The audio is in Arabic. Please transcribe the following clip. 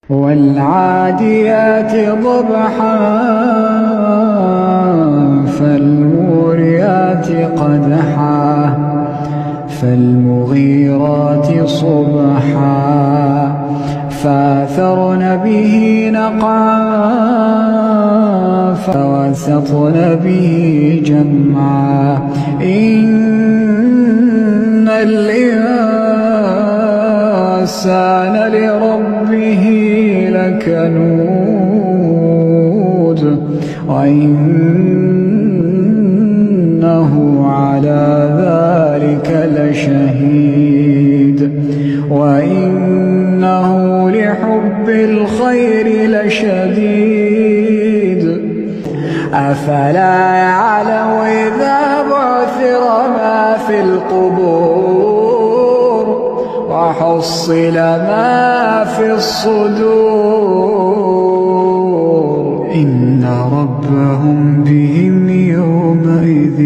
والعاديات ضبحا فالموريات قدحا فالمغيرات صبحا فأثرن به نقعا فوسطن به جمعا إن الإنسان لربه لكنود وإنه على ذلك لشهيد وإنه لحب الخير لشديد أفلا يعلم إذا بعثر ما في القبور وحصل ما في الصدور إن ربهم بهم يومئذ